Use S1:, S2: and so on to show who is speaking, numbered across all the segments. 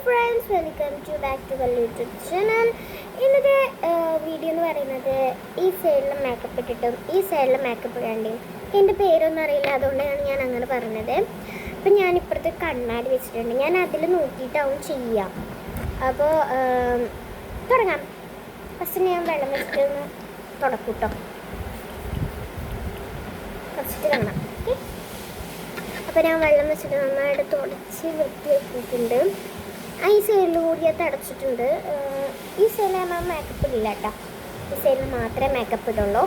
S1: Friends, welcome to back to the YouTube channel. ഇന്നത്തെ video എന്ന് പറയുന്നത് ഈ സൈഡിൽ മേക്കപ്പ് ഇട്ടിട്ടും ഈ സൈഡിൽ മേക്കപ്പ് ഇടാണ്ടിയും എൻ്റെ പേരൊന്നും അറിയില്ല, അതുകൊണ്ടാണ് ഞാൻ അങ്ങനെ പറഞ്ഞത്. അപ്പം ഞാൻ ഇപ്പുറത്ത് കണ്ണാടി വെച്ചിട്ടുണ്ട്, ഞാൻ അതിൽ നോക്കിയിട്ടാവും ചെയ്യാം. അപ്പോൾ തുടങ്ങാം. ഫസ്റ്റ് ഞാൻ വെള്ളം വെച്ചിട്ട് ഒന്ന് തുടക്കൂട്ടോ, ഫസ്റ്റ് കാണാം. ഓക്കെ, അപ്പോൾ ഞാൻ വെള്ളം വെച്ചിട്ട് നന്നായിട്ട് തുടച്ച് വൃത്തിയാക്കിയിട്ടുണ്ട്. ഈ സൈഡിൽ കൂടി അത് അടച്ചിട്ടുണ്ട്. ഈ സൈഡിൽ നമ്മൾ മേക്കപ്പ് ഇല്ല കേട്ടോ, ഈ സൈഡിൽ മാത്രമേ മേക്കപ്പ് ഇടുള്ളൂ.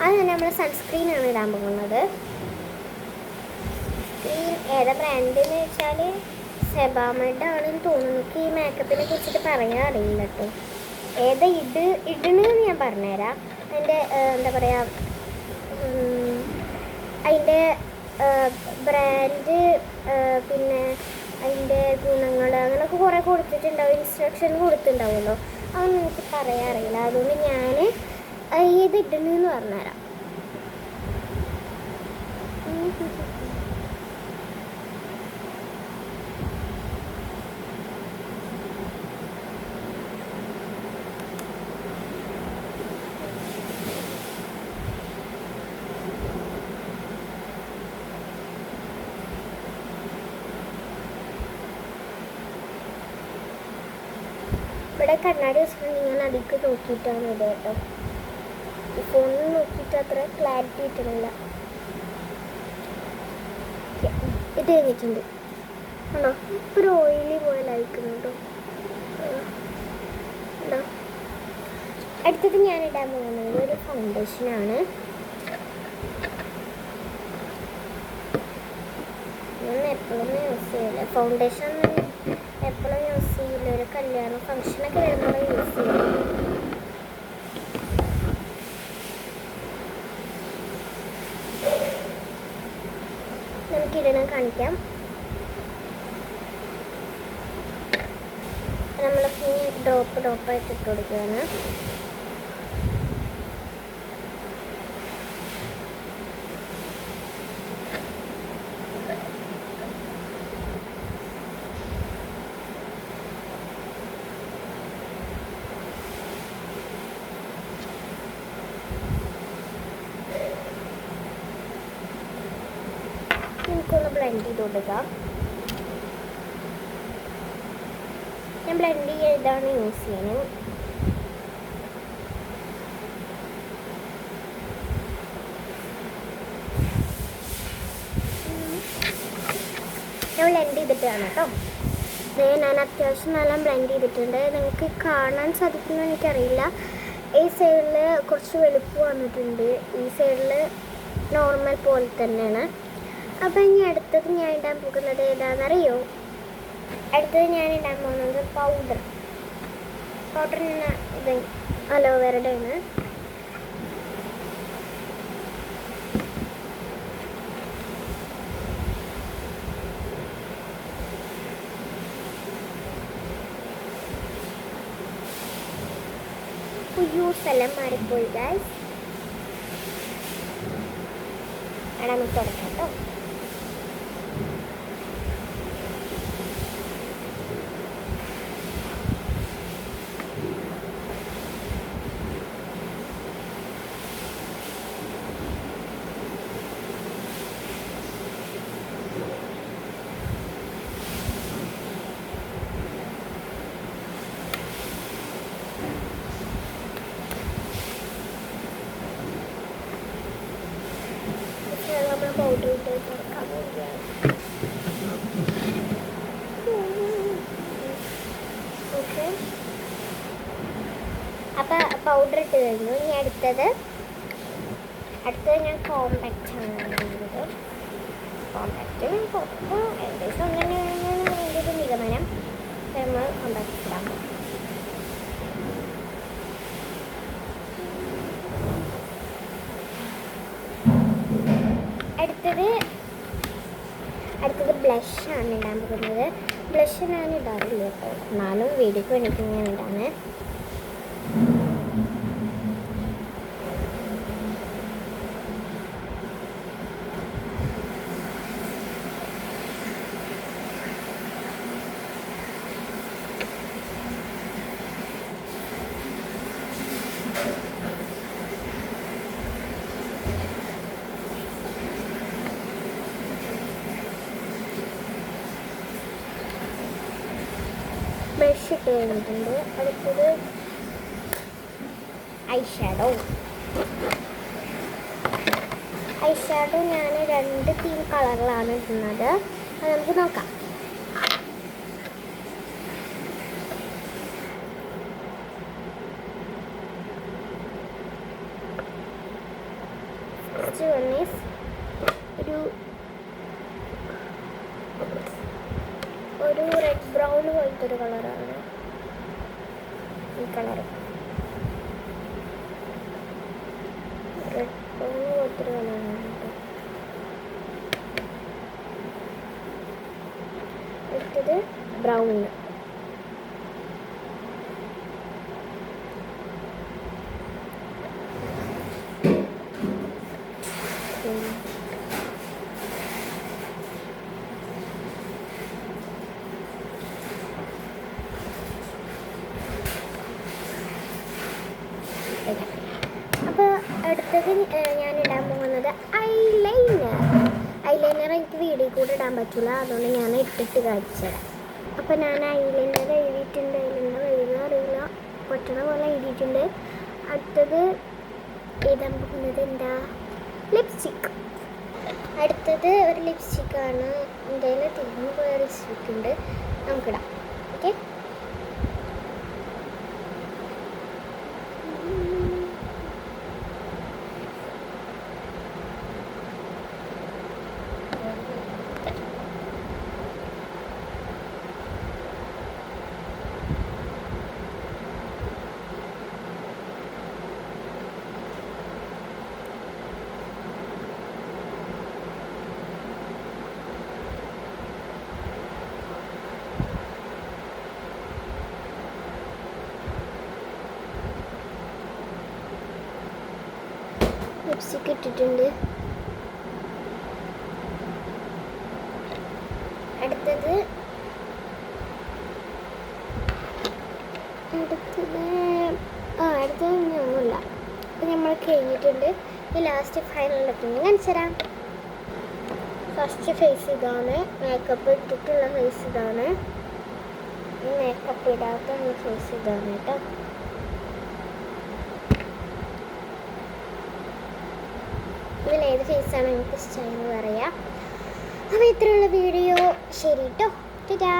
S1: അത് തന്നെ നമ്മൾ സൺസ്ക്രീനാണ് ഇടാൻ പോകുന്നത്. സ്ക്രീൻ ഏതാ ബ്രാൻഡെന്ന് വെച്ചാൽ സെബാമെഡ് ആണെന്ന് തോന്നുന്നു. എനിക്ക് ഈ മേക്കപ്പിനെ കുറിച്ചിട്ട് പറയാൻ അറിയില്ല കേട്ടോ. ഏതാ ഇടണമെന്ന് ഞാൻ പറഞ്ഞുതരാം. അതിൻ്റെ എന്താ പറയുക, അതിൻ്റെ ബ്രാൻഡ്, പിന്നെ അതിൻ്റെ ഗുണങ്ങൾ അങ്ങനെയൊക്കെ കുറേ കൊടുത്തിട്ടുണ്ടാവും, ഇൻസ്ട്രക്ഷൻ കൊടുത്തിട്ടുണ്ടാവുമല്ലോ. അതൊന്നും എനിക്ക് പറയാൻ അറിയില്ല, അതുകൊണ്ട് ഞാൻ ഇത് ഇടണമെന്ന് പറഞ്ഞുതരാം. ഇവിടെ കണ്ണാടി വെച്ചിട്ടുണ്ടെങ്കിൽ ഞാൻ അതിലേക്ക് നോക്കിയിട്ടാണ് ഇത് കേട്ടോ. ഈ ഫോണിൽ നോക്കിയിട്ട് അത്ര ക്ലാരിറ്റി കിട്ടണില്ല. ഇത് കഴിഞ്ഞിട്ടുണ്ട് ആണോ, ഇപ്പോൾ ഒരു ഓയിലി പോയാലായിരിക്കുന്നുണ്ടോ ഉണ്ടോ. അടുത്തത് ഞാൻ ഇടാൻ പോകുന്നത് ഒരു ഫൗണ്ടേഷനാണ്. ഞാൻ എപ്പോഴും യൂസ് ചെയ്യില്ല ഫൗണ്ടേഷൻ, എപ്പോഴും യൂസ് ചെയ്യില്ല. ഒരു കല്യാണം ഫംഗ്ഷനൊക്കെ വരുമ്പോൾ യൂസ് ചെയ്യില്ല. നമുക്കിടണം കാണിക്കാം. നമ്മളിപ്പോൾ ഡ്രോപ്പായിട്ട് ഇട്ട് കൊടുക്കുകയാണ്. നമുക്കൊന്ന് ബ്ലെൻഡ് ചെയ്ത് കൊടുക്കാം. ഞാൻ ബ്ലെൻഡ് ചെയ്താണ് യൂസ് ചെയ്യുന്നത്. ഞാൻ ബ്ലെൻഡ് ചെയ്തിട്ടാണ് കേട്ടോ. ഞാൻ അത്യാവശ്യം നല്ല ബ്ലെൻഡ് ചെയ്തിട്ടുണ്ട്. നിങ്ങൾക്ക് കാണാൻ സാധിക്കുമെന്ന് എനിക്കറിയില്ല. ഈ സൈഡിൽ കുറച്ച് വെളുപ്പ് വന്നിട്ടുണ്ട്, ഈ സൈഡിൽ നോർമൽ പോലെ തന്നെയാണ്. അപ്പം ഇനി അടുത്തത് ഞാൻ ഇടാൻ പോകുന്നത് ഏതാണെന്നറിയോ? അടുത്തത് ഞാൻ ഇടാൻ പോകുന്നത് പൗഡർ. ഇത് അലോവേറയുടെ ആണ്. സ്ഥലം മാറിപ്പോയി ഗൈസ്. അവിടെ നമുക്ക് തുടക്കാം കേട്ടോ. പൗഡർ ഇട്ട് തുറക്കാൻ പോവുകയാണ്. ഓക്കെ, അപ്പം പൗഡർ ഇട്ട് കഴിഞ്ഞു. ഇനി അടുത്തത് ഞാൻ കോമ്പാക്റ്റ് ആണ് ചെയ്യുന്നത്. കോമ്പാക്റ്റ് ഏകദേശം അങ്ങനെയാണ് എൻ്റെ ഒരു നിഗമനം. നമ്മൾ കോമ്പാക്റ്റ് ഇടാൻ പോകും. അടുത്തത് ബ്ലഷാണ് ഇടാൻ പോകുന്നത്. ബ്ലഷ് ഞാൻ ഇടാറില്ല കേട്ടോ, എന്നാലും വീഡിയോക്ക് വേണ്ടിയിട്ട് ഞാൻ ഇടാണ്. ബ്ലഷ് ഇട്ട് കഴിഞ്ഞിട്ടുണ്ട്. അടുത്തത് ഐ ഷാഡോ ഞാൻ 2 തീം കളറിലാണ് ഇടുന്നത്. അത് നമുക്ക് നോക്കാം. ഫസ്റ്റ് വൺ ഈസ് ഒരു റെഡ് ബ്രൗൺ പോലത്തെ ഒരു കളറാണ് ഈ കളർ. റെഡ് ബ്രൗൺ പോലത്തെ ഒരു കളറാണ്. അടുത്തത് ബ്രൗൺ. അപ്പോൾ അടുത്തത് ഞാൻ ഇടാൻ പോകുന്നത് ഐലൈനർ എനിക്ക് വീഡിയോ കൂടെ ഇടാൻ പറ്റില്ല, അതുകൊണ്ട് ഞാൻ ഇട്ടിട്ട് കാണിച്ചുതരാം. അപ്പോൾ ഞാൻ ഐലൈനർ എഴുതിയിട്ടുണ്ട്. ഐലൈനർ എഴുതാൻ അറിയില്ല, പറ്റണ പോലെ എഴുതിയിട്ടുണ്ട്. അടുത്തത് എഴുതാൻ പോകുന്നത് എന്താ, ലിപ്സ്റ്റിക്ക്. അടുത്തത് ഒരു ലിപ്സ്റ്റിക്കാണ്. എൻ്റെ കയ്യിൽ തീർന്നു പോയ ലിപ്സ്റ്റിക്ക് ഉണ്ട്, നമുക്കിടാം. ഓക്കെ, ലിപ്സ്റ്റിക്ക് ഇട്ടിട്ടുണ്ട്. അടുത്തത് ഒന്നുമില്ല. അപ്പം നമ്മൾ കഴിഞ്ഞിട്ടുണ്ട്. ഈ ലാസ്റ്റ് ഫൈനൽ ലുക്കിങ് കാണിച്ചു തരാം. ഫസ്റ്റ് ഫേസ് ഇതാണ്, മേക്കപ്പ് ഇട്ടിട്ടുള്ള ഫേസ് ഇതാണ്, മേക്കപ്പ് ഇടാത്ത ഫേസ് ഇതാണ് കേട്ടോ. ഇതിലേത് ഫേസാണ് എനിക്ക് ഇഷ്ടമായെന്ന് പറയാം. അപ്പോൾ ഇത്രയുള്ള വീഡിയോ. ശരി കേട്ടോ, ടാറ്റാ.